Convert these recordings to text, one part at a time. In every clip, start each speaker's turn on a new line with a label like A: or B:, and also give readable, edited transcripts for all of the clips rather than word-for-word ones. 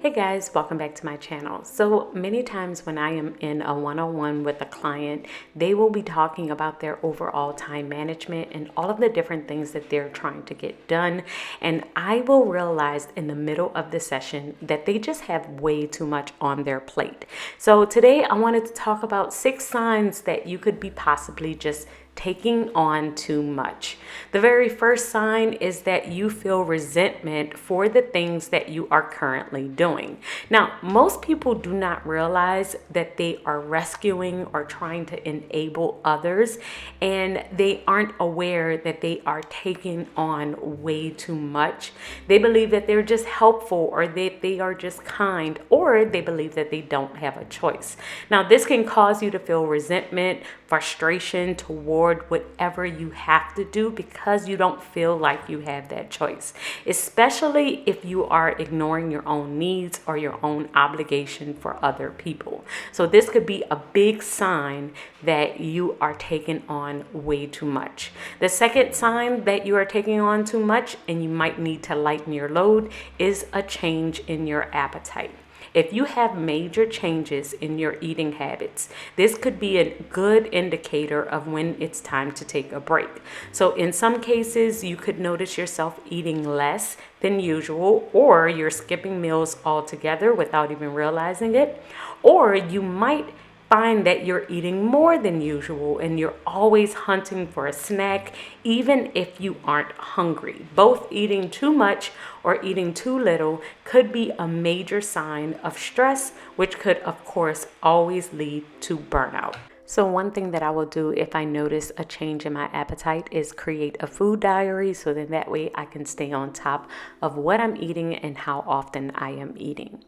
A: Hey guys, welcome back to my channel. So many times when I am in a one-on-one with a client, they will be talking about their overall time management and all of the different things that they're trying to get done. And I will realize in the middle of the session that they just have way too much on their plate. So today I wanted to talk about 6 signs that you could be possibly just taking on too much. The very first sign is that you feel resentment for the things that you are currently doing. Now, most people do not realize that they are rescuing or trying to enable others, and they aren't aware that they are taking on way too much. They believe that they're just helpful, or that they are just kind, or they believe that they don't have a choice. Now, this can cause you to feel resentment, frustration toward whatever you have to do because you don't feel like you have that choice, especially if you are ignoring your own needs or your own obligation for other people. So this could be a big sign that you are taking on way too much. The second sign that you are taking on too much and you might need to lighten your load is a change in your appetite. If you have major changes in your eating habits, this could be a good indicator of when it's time to take a break. So in some cases, you could notice yourself eating less than usual, or you're skipping meals altogether without even realizing it, or you might find that you're eating more than usual and you're always hunting for a snack, even if you aren't hungry. Both eating too much or eating too little could be a major sign of stress, which could, of course, always lead to burnout. So one thing that I will do if I notice a change in my appetite is create a food diary, so then that way I can stay on top of what I'm eating and how often I am eating.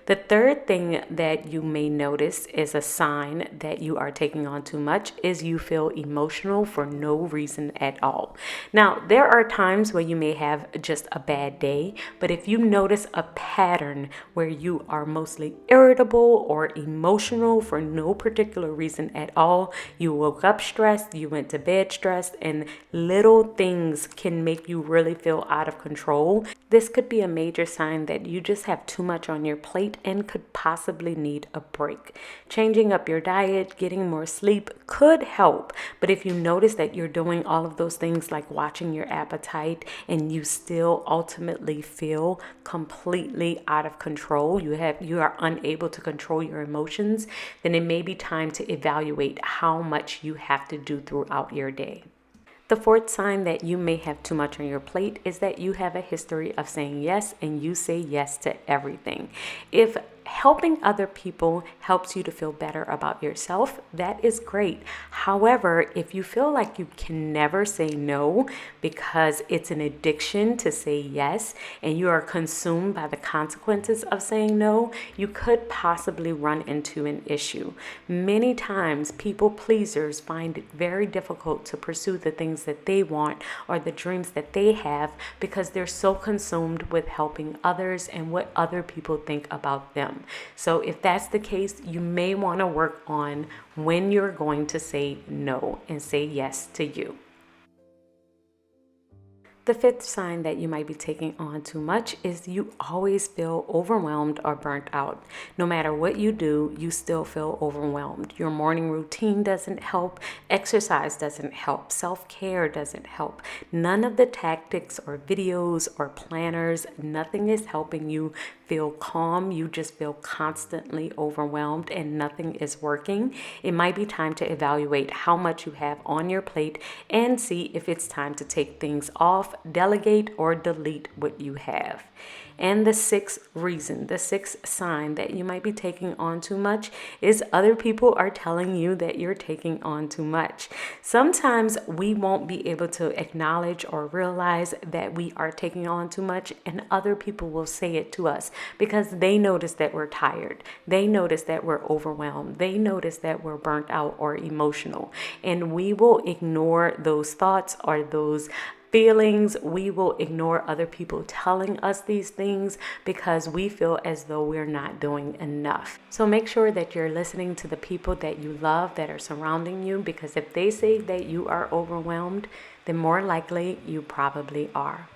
A: The third thing that you may notice is a sign that you are taking on too much is you feel emotional for no reason at all. Now, there are times where you may have just a bad day, but if you notice a pattern where you are mostly irritable or emotional for no particular reason at all, you woke up stressed, you went to bed stressed, and little things can make you really feel out of control, this could be a major sign that you just have too much on your plate and could possibly need a break. Changing up your diet, getting more sleep could help, but if you notice that you're doing all of those things like watching your appetite and you still ultimately feel completely out of control, you are unable to control your emotions, then it may be time to evaluate how much you have to do throughout your day. The fourth sign that you may have too much on your plate is that you have a history of saying yes, and you say yes to everything. If helping other people helps you to feel better about yourself, that is great. However, if you feel like you can never say no because it's an addiction to say yes and you are consumed by the consequences of saying no, you could possibly run into an issue. Many times, people pleasers find it very difficult to pursue the things that they want or the dreams that they have because they're so consumed with helping others and what other people think about them. So if that's the case, you may want to work on when you're going to say no and say yes to you. The fifth sign that you might be taking on too much is you always feel overwhelmed or burnt out. No matter what you do, you still feel overwhelmed. Your morning routine doesn't help. Exercise doesn't help. Self-care doesn't help. None of the tactics or videos or planners, nothing is helping you feel calm. You just feel constantly overwhelmed and nothing is working. It might be time to evaluate how much you have on your plate and see if it's time to take things off, delegate, or delete what you have. And the sixth sign that you might be taking on too much is other people are telling you that you're taking on too much. Sometimes we won't be able to acknowledge or realize that we are taking on too much, and other people will say it to us because they notice that we're tired. They notice that we're overwhelmed. They notice that we're burnt out or emotional. And we will ignore those thoughts or those feelings. We will ignore other people telling us these things because we feel as though we're not doing enough. So make sure that you're listening to the people that you love that are surrounding you, because if they say that you are overwhelmed, then more likely you probably are.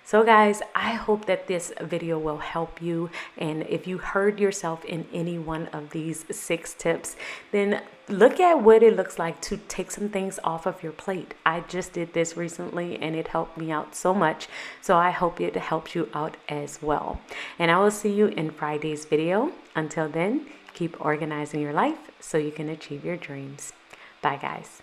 A: So guys, I hope that this video will help you. And if you heard yourself in any one of these 6 tips, then look at what it looks like to take some things off of your plate. I just did this recently and it helped me out so much. So I hope it helps you out as well. And I will see you in Friday's video. Until then, keep organizing your life so you can achieve your dreams. Bye guys.